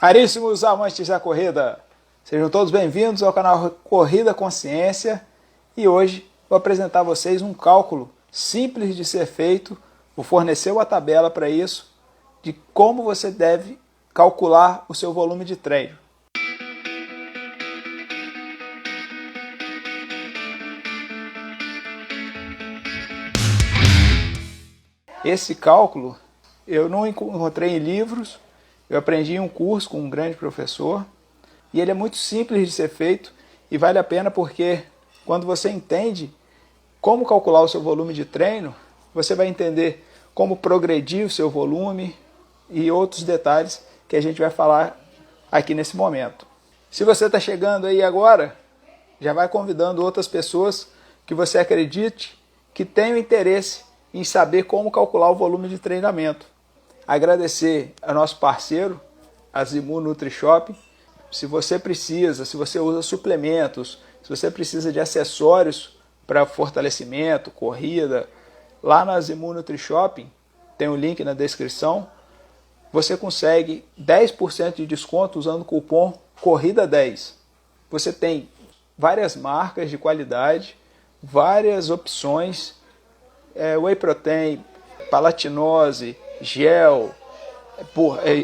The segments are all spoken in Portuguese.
Caríssimos amantes da corrida, sejam todos bem-vindos ao canal Corrida Consciência e hoje vou apresentar a vocês um cálculo simples de ser feito, vou fornecer uma tabela para isso, de como você deve calcular o seu volume de treino. Esse cálculo eu não encontrei em livros, eu aprendi em um curso com um grande professor e ele é muito simples de ser feito e vale a pena porque quando você entende como calcular o seu volume de treino, você vai entender como progredir o seu volume e outros detalhes que a gente vai falar aqui nesse momento. Se você está chegando aí agora, já vai convidando outras pessoas que você acredite que tenham interesse em saber como calcular o volume de treinamento. Agradecer ao nosso parceiro, a Zimu NutriShop. Se você precisa, se você usa suplementos, se você precisa de acessórios para fortalecimento, corrida, lá na Zimu NutriShop, tem um link na descrição, você consegue 10% de desconto usando o cupom CORRIDA10. Você tem várias marcas de qualidade, várias opções, whey protein, palatinose, gel,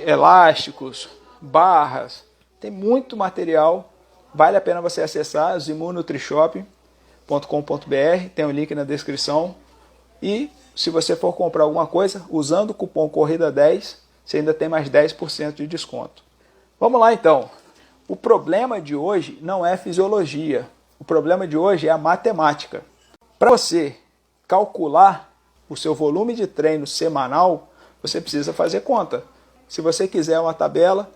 elásticos, barras, tem muito material, vale a pena você acessar zimunutrishop.com.br, tem um link na descrição e se você for comprar alguma coisa, usando o cupom CORRIDA10, você ainda tem mais 10% de desconto. Vamos lá então, o problema de hoje não é fisiologia, o problema de hoje é a matemática. Para você calcular o seu volume de treino semanal, você precisa fazer conta. Se você quiser uma tabela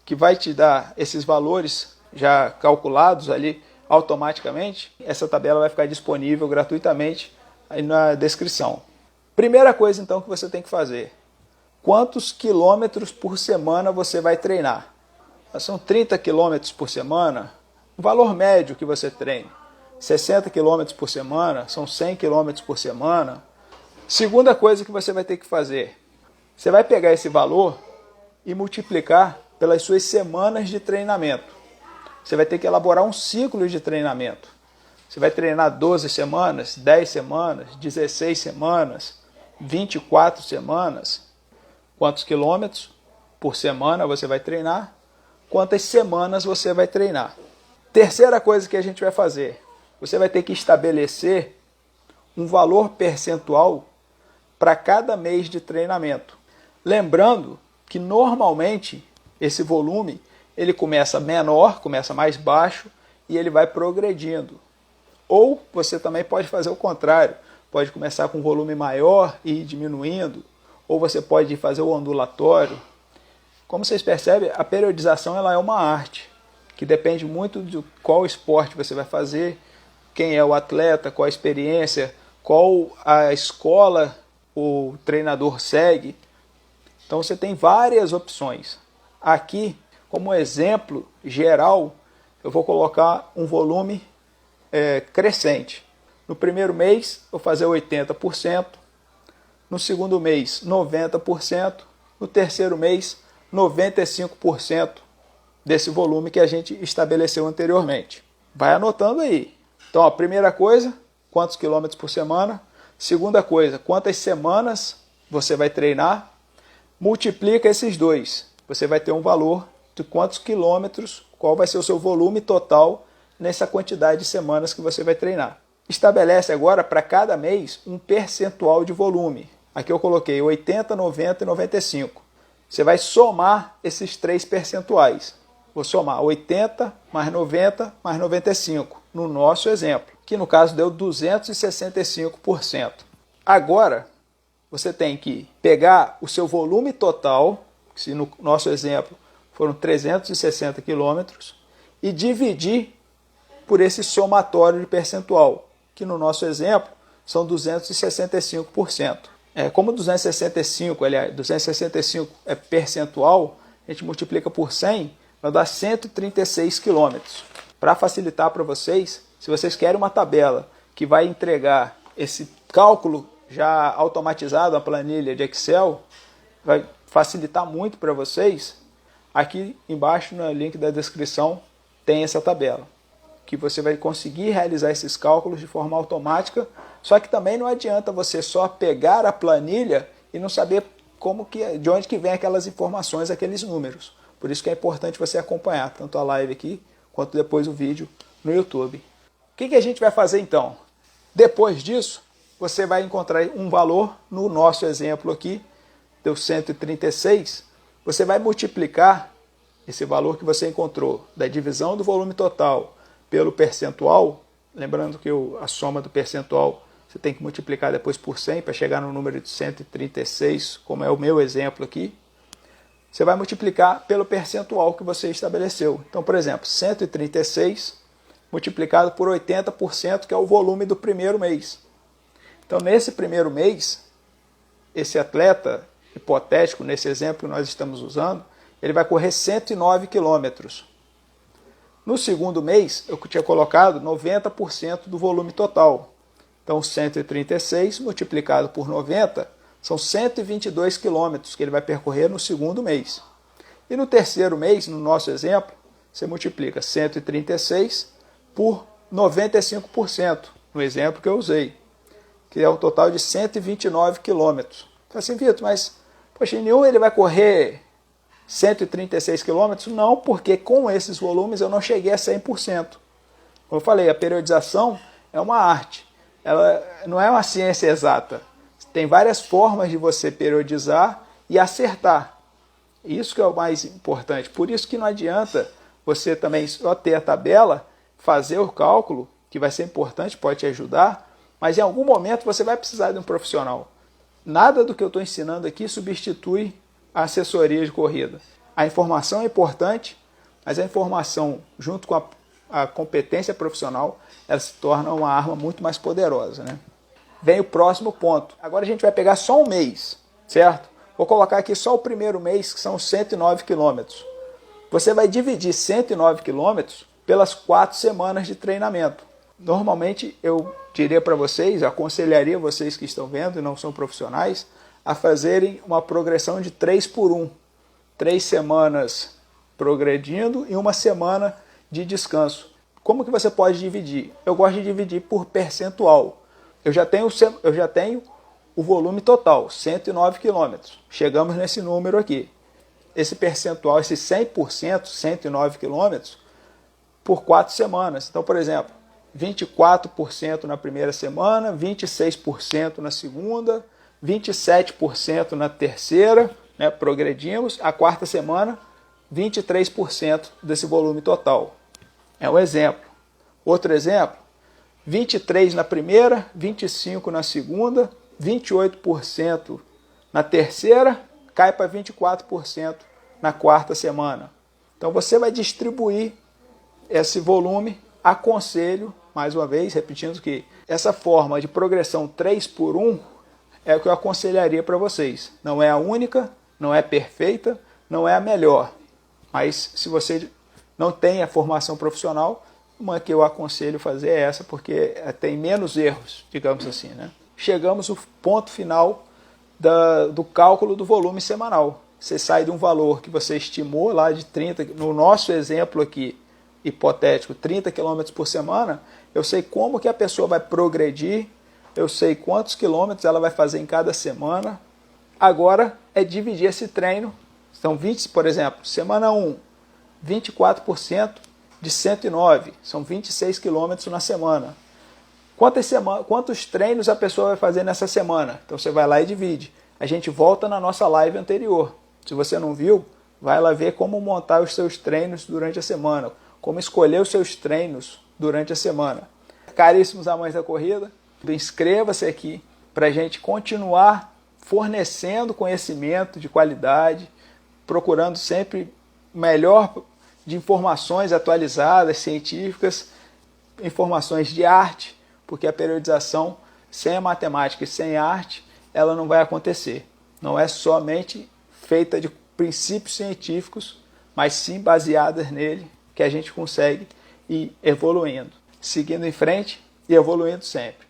que vai te dar esses valores já calculados ali automaticamente, essa tabela vai ficar disponível gratuitamente aí na descrição. Primeira coisa então que você tem que fazer: quantos quilômetros por semana você vai treinar? São 30 quilômetros por semana, o valor médio que você treina. 60 quilômetros por semana, são 100 quilômetros por semana. Segunda coisa que você vai ter que fazer: você vai pegar esse valor e multiplicar pelas suas semanas de treinamento. Você vai ter que elaborar um ciclo de treinamento. Você vai treinar 12 semanas, 10 semanas, 16 semanas, 24 semanas. Quantos quilômetros por semana você vai treinar? Quantas semanas você vai treinar? Terceira coisa que a gente vai fazer: você vai ter que estabelecer um valor percentual para cada mês de treinamento. Lembrando que normalmente esse volume ele começa menor, começa mais baixo e ele vai progredindo. Ou você também pode fazer o contrário, pode começar com um volume maior e ir diminuindo, ou você pode fazer o ondulatório. Como vocês percebem, a periodização ela é uma arte, que depende muito de qual esporte você vai fazer, quem é o atleta, qual a experiência, qual a escola o treinador segue. Então você tem várias opções. Aqui, como exemplo geral, eu vou colocar um volume crescente. No primeiro mês, eu vou fazer 80%. No segundo mês, 90%. No terceiro mês, 95% desse volume que a gente estabeleceu anteriormente. Vai anotando aí. Então, a primeira coisa, quantos quilômetros por semana. Segunda coisa, quantas semanas você vai treinar. Multiplica esses dois. Você vai ter um valor de quantos quilômetros, qual vai ser o seu volume total nessa quantidade de semanas que você vai treinar. Estabelece agora para cada mês um percentual de volume. Aqui eu coloquei 80, 90 e 95. Você vai somar esses três percentuais. Vou somar 80 mais 90 mais 95, no nosso exemplo, que no caso deu 265%. Agora, você tem que pegar o seu volume total, se no nosso exemplo foram 360 quilômetros, e dividir por esse somatório de percentual, que no nosso exemplo são 265%. Como 265 é percentual, a gente multiplica por 100, vai dar 136 quilômetros. Para facilitar para vocês, se vocês querem uma tabela que vai entregar esse cálculo já automatizado, a planilha de Excel, vai facilitar muito para vocês, aqui embaixo no link da descrição tem essa tabela, que você vai conseguir realizar esses cálculos de forma automática, só que também não adianta você só pegar a planilha e não saber de onde que vem aquelas informações, aqueles números. Por isso que é importante você acompanhar tanto a live aqui, quanto depois o vídeo no YouTube. O que a gente vai fazer então? Depois disso, você vai encontrar um valor, no nosso exemplo aqui, deu 136, você vai multiplicar esse valor que você encontrou da divisão do volume total pelo percentual, lembrando que a soma do percentual você tem que multiplicar depois por 100 para chegar no número de 136, como é o meu exemplo aqui. Você vai multiplicar pelo percentual que você estabeleceu. Então, por exemplo, 136 multiplicado por 80%, que é o volume do primeiro mês. Então, nesse primeiro mês, esse atleta hipotético, nesse exemplo que nós estamos usando, ele vai correr 109 quilômetros. No segundo mês, eu tinha colocado 90% do volume total. Então, 136 multiplicado por 90 são 122 quilômetros que ele vai percorrer no segundo mês. E no terceiro mês, no nosso exemplo, você multiplica 136 por 95%, no exemplo que eu usei, que é um total de 129 quilômetros. Então, assim, Vitor, mas, poxa, em nenhum ele vai correr 136 quilômetros? Não, porque com esses volumes eu não cheguei a 100%. Como eu falei, a periodização é uma arte. Ela não é uma ciência exata. Tem várias formas de você periodizar e acertar. Isso que é o mais importante. Por isso que não adianta você também só ter a tabela, fazer o cálculo, que vai ser importante, pode te ajudar, mas em algum momento você vai precisar de um profissional. Nada do que eu estou ensinando aqui substitui a assessoria de corrida. A informação é importante, mas a informação, junto com a competência profissional, ela se torna uma arma muito mais poderosa, né? Vem o próximo ponto. Agora a gente vai pegar só um mês, certo? Vou colocar aqui só o primeiro mês, que são 109 quilômetros. Você vai dividir 109 quilômetros pelas 4 semanas de treinamento. Normalmente eu diria para vocês, aconselharia vocês que estão vendo e não são profissionais, a fazerem uma progressão de 3 por 1. 3 semanas progredindo e 1 semana de descanso. Como que você pode dividir? Eu gosto de dividir por percentual. Eu já tenho o volume total, 109 quilômetros. Chegamos nesse número aqui. Esse percentual, esse 100%, 109 quilômetros, por 4 semanas. Então, por exemplo, 24% na primeira semana, 26% na segunda, 27% na terceira, né, progredimos. A quarta semana, 23% desse volume total. É um exemplo. Outro exemplo, 23% na primeira, 25% na segunda, 28% na terceira, cai para 24% na quarta semana. Então você vai distribuir esse volume. Aconselho, mais uma vez, repetindo que essa forma de progressão 3 por 1 é o que eu aconselharia para vocês. Não é a única, não é perfeita, não é a melhor. Mas se você não tem a formação profissional, uma que eu aconselho fazer é essa, porque tem menos erros, digamos assim, né? Chegamos ao ponto final do cálculo do volume semanal. Você sai de um valor que você estimou lá de 30, no nosso exemplo aqui, hipotético, 30 km por semana, eu sei como que a pessoa vai progredir, eu sei quantos quilômetros ela vai fazer em cada semana. Agora é dividir esse treino. São 20, por exemplo, semana 1, 24% de 109, são 26 quilômetros na semana. Quantos treinos a pessoa vai fazer nessa semana? Então você vai lá e divide. A gente volta na nossa live anterior. Se você não viu, vai lá ver como montar os seus treinos durante a semana, como escolher os seus treinos durante a semana. Caríssimos amantes da corrida, inscreva-se aqui para a gente continuar fornecendo conhecimento de qualidade, procurando sempre melhor de informações atualizadas, científicas, informações de arte, porque a periodização sem a matemática e sem a arte, ela não vai acontecer. Não é somente feita de princípios científicos, mas sim baseadas nele, que a gente consegue ir evoluindo, seguindo em frente e evoluindo sempre.